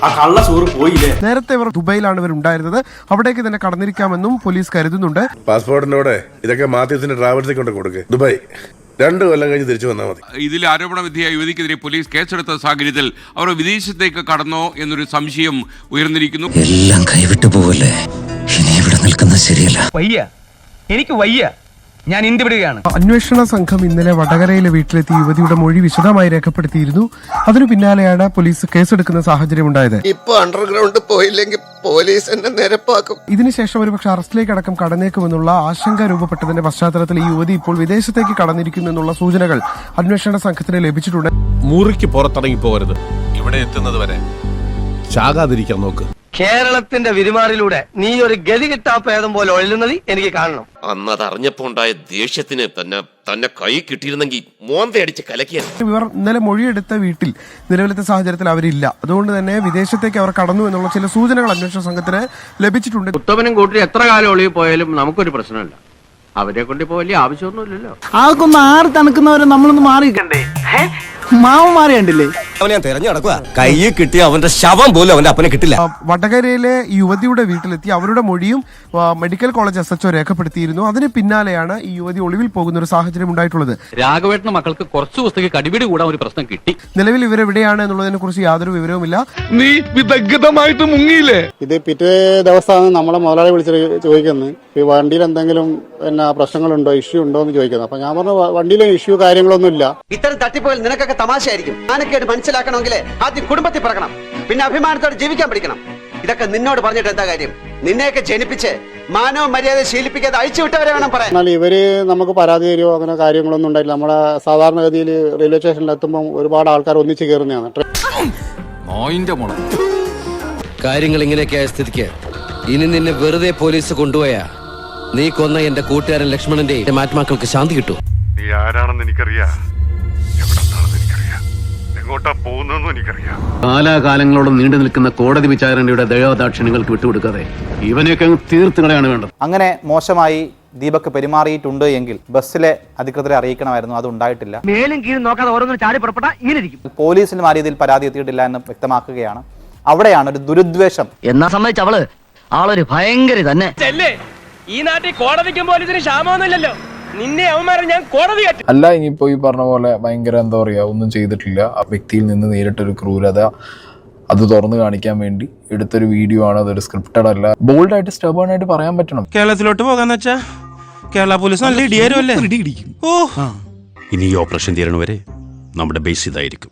ആ കള്ള ചോറ് പോയില്ലേ? നേരത്തെ ഇവർ ദുബൈയിലാണ് ഇവർ ഉണ്ടായിരുന്നത്. അവിടേക്ക് തന്നെ കടന്നിരിക്കാമെന്നും പോലീസ് കരുതുന്നുണ്ട്. പാസ്പോർട്ടിനോടെ ഇതൊക്കെ മാത്യത്തിന്റെ ട്രാവൽസിൽ കൊണ്ട് കൊടുക്കുക. ദുബായ് 2 കൊല്ലം കഴിഞ്ഞ് തിരിച്ചു വന്നാൽ മതി. ഇതിൽ ആരോപണ വിധേയ യുവതിക്കെതിരെ പോലീസ് കേസെടുത്ത സാഹചര്യത്തിൽ അവർ വിദേശത്തേക്ക് കടന്നോ എന്നൊരു സംശയം ഉയർന്നിരിക്കുന്നു. എല്ലാം കൈവിട്ടു പോവല്ലേ, ഇനി ഇവിടെ നിൽക്കുന്നത് ശരിയല്ല. വയ്യ, എനിക്ക് വയ്യ, ഞാൻ ഇന്ത്യ വിടുകയാണ്. അന്വേഷണ സംഘം ഇന്നലെ വടകരയിലെ വീട്ടിലെത്തി യുവതിയുടെ മൊഴി വിശദമായി രേഖപ്പെടുത്തിയിരുന്നു. അതിനു പിന്നാലെയാണ് പോലീസ് കേസെടുക്കുന്ന സാഹചര്യം ഉണ്ടായത്. ഇപ്പൊ അണ്ടർഗ്രൗണ്ട് പോയില്ലെങ്കിൽ പോലീസ് എന്നെ നിരപ്പാക്കും. ഇതിനുശേഷം ഒരുപക്ഷെ അറസ്റ്റിലേക്ക് അടക്കം കടന്നേക്കുമെന്നുള്ള ആശങ്ക രൂപപ്പെട്ടതിന്റെ പശ്ചാത്തലത്തിൽ ഈ യുവതി ഇപ്പോൾ വിദേശത്തേക്ക് കടന്നിരിക്കുന്നു എന്നുള്ള സൂചനകൾ അന്വേഷണ സംഘത്തിന് ലഭിച്ചിട്ടുണ്ട്. മുറിക്ക് പുറത്തിറങ്ങി പോകരുത്. ഇവിടെ എത്തുന്നത് വരെ ചാകാതിരിക്കാൻ നോക്ക്. കേരളത്തിന്റെ വിരുമാറിലൂടെ നീ ഒരു ഗതി കിട്ടാപ്പേദം പോലെ ഒഴുകുന്നത് എനിക്ക് കാണണം. അന്ന് അത് അറിഞ്ഞപ്പോ ഉണ്ടായ ദേഷ്യത്തിന് തന്നെ കൈ കിട്ടിയിരുന്നെങ്കിൽ മോന്തയടിച്ച് കലക്കിയ. ഇവർ ഇന്നലെ മൊഴിയെടുത്ത വീട്ടിൽ നിലവിലത്തെ സാഹചര്യത്തിൽ അവരില്ല. അതുകൊണ്ട് തന്നെ വിദേശത്തേക്ക് അവർ കടന്നു എന്നുള്ള ചില സൂചനകൾ അന്വേഷണ സംഘത്തിന് ലഭിച്ചിട്ടുണ്ട്. ഉത്തമനും കൂട്ടി എത്ര കാലം ഒളിവിൽ പോയാലും നമുക്കൊരു പ്രശ്നമില്ല. അവരെ കൊണ്ട് ഇപ്പോ വലിയ ആവശ്യമൊന്നുമില്ലല്ലോ. ആർക്കൊന്ന് ആറ് തണുക്കുന്നവരെ നമ്മളൊന്ന് മാറിക്കണ്ടേ? മാവ് മാറിയണ്ടില്ലേ? അവനെ ഞാൻ തെരഞ്ഞു നടക്കുക. കൈ കിട്ടിയ അവന്റെ ശവം പോലും അവന്റെ അപ്പനെ കിട്ടില്ല. വടകരയിലെ യുവതിയുടെ വീട്ടിലെത്തി അവരുടെ മൊഴിയും മെഡിക്കൽ കോളേജ് SHO രേഖപ്പെടുത്തിയിരുന്നു. അതിന് പിന്നാലെയാണ് ഈ യുവതി ഒളിവിൽ പോകുന്ന ഒരു സാഹചര്യം ഉണ്ടായിട്ടുള്ളത്. രാഘവേട്ടന്റെ മക്കൾക്ക് കുറച്ചു ദിവസത്തേക്ക് കടിപിടി കൂടാൻ ഒരു പ്രശ്നം കിട്ടി. നിലവിൽ ഇവരെവിടെയാണ് എന്നുള്ളതിനെ കുറിച്ച് യാതൊരു വിവരവുമില്ല. നീ വിദഗ്ധമായിട്ട് മുങ്ങിയില്ലേ? ഇത് പിറ്റേ ദിവസമാണ് നമ്മളെ മുതലാളി വിളിച്ച് ചോദിക്കുന്നത്, ഈ വണ്ടിയിൽ എന്തെങ്കിലും പ്രശ്നങ്ങളുണ്ടോ, ഇഷ്യൂ ഉണ്ടോ എന്ന് ചോദിക്കുന്നത്. അപ്പൊ ഞാൻ പറഞ്ഞു വണ്ടിയിലെ ഇഷ്യൂ കാര്യങ്ങളൊന്നും ഇല്ല. ഇത്തരം തട്ടിപ്പോയാൽ നിനക്കൊക്കെ തമാശയായിരിക്കും. ഞാനൊക്കെ മനസ്സിലാക്കണമെങ്കിൽ ആദ്യം കുടുംബത്തിൽ പിറക്കണം, പിന്നെ അഭിമാനത്തോടെ ജീവിക്കാൻ പഠിക്കണം. ഇതൊക്കെ നിന്നോട് പറഞ്ഞിട്ട് എന്താ കാര്യം? നിന്നെയൊക്കെ ജനിപ്പിച്ച് മാനവ മര്യാദ ശീലിപ്പിക്കാതെ അയച്ചു വിട്ടവരെ വേണം പറയാൻ. എന്നാൽ ഇവര് നമുക്ക് പരാതി തരുമോ അങ്ങനെ കാര്യങ്ങളൊന്നും ഉണ്ടായില്ല. നമ്മളെ സാധാരണഗതിയിൽ റെയിൽവേ സ്റ്റേഷനിൽ എത്തുമ്പോൾ ഒരുപാട് ആൾക്കാർ ഒന്നിച്ച് കയറുന്നതാണ്. കാര്യങ്ങൾ ഇങ്ങനെയൊക്കെ ആയ സ്ഥിതിക്ക് ഇനി നിന്നെ വെറുതെ പോലീസ് കൊണ്ടുപോയാ നീ കൊന്ന എന്റെ കൂട്ടുകാരൻ ലക്ഷ്മണന്റെ മാറ്റ്മാക്കൾക്ക് ശാന്തി കിട്ടും. നീ ആരാണെന്ന് എനിക്കറിയാം, എവിടെന്നാണെന്ന് എനിക്കറിയാം, എങ്ങോട്ടാ പോകുന്നതെന്നും എനിക്കറിയാം. കാലാകാലങ്ങളോളം നീണ്ടു നിൽക്കുന്ന കോടതി വിചാരണയുടെ ദയാദാക്ഷിണ്യങ്ങൾക്ക് വിട്ടുകൊടുക്കാതെ ഇവനെയൊക്കെ തീർത്ത് കളയാണ് വേണ്ടത്. അങ്ങനെ മോശമായി ദീപക് പെരുമാറിയിട്ടുണ്ട് എങ്കിൽ ബസ്സിലെ അധികൃതരെ അറിയിക്കണമായിരുന്നു. അത് ഉണ്ടായിട്ടില്ല. മേലും കീഴും നോക്കാതെ ഓരോന്നും ചാടി പുറപ്പെട്ടാ ഇങ്ങനെ ഇരിക്കും. പോലീസിനും ആ രീതിയിൽ പരാതി എത്തിയിട്ടില്ല എന്ന് വ്യക്തമാക്കുകയാണ്. അവിടെയാണ് ഒരു ദുരുദ്വേഷം. എന്നാ സംബന്ധിച്ച് അവള് ആളൊരു ഭയങ്കര തന്നെ. ഈ നാട്ടിൽ കോടതിക്കും പോലീസിന് ക്ഷാമമൊന്നുമില്ലല്ലോ. നിന്നെ അവന്മാരെ ഞാൻ കോടതി അല്ല, ഇനിയിപ്പോ ഈ പറഞ്ഞ പോലെ ഭയങ്കര എന്താ പറയാ, ഒന്നും ചെയ്തിട്ടില്ല. ആ വ്യക്തിയിൽ നിന്ന് നേരിട്ടൊരു ക്രൂരത അത് തുറന്നു കാണിക്കാൻ വേണ്ടി എടുത്തൊരു വീഡിയോ ആണ്. അതൊരു സ്ക്രിപ്റ്റഡ് അല്ല. ബോൾഡായിട്ട് സ്റ്റബേൺ ആയിട്ട് പറയാൻ പറ്റണം. കേരളത്തിലോട്ട് പോകാന്ന് വെച്ചാ കേരള പോലീസ് നല്ല ഇടിയാരല്ലേ? ഇനി ഈ ഓപ്പറേഷൻ തീരണവരെ നമ്മുടെ ബേസ് ഇതായിരിക്കും.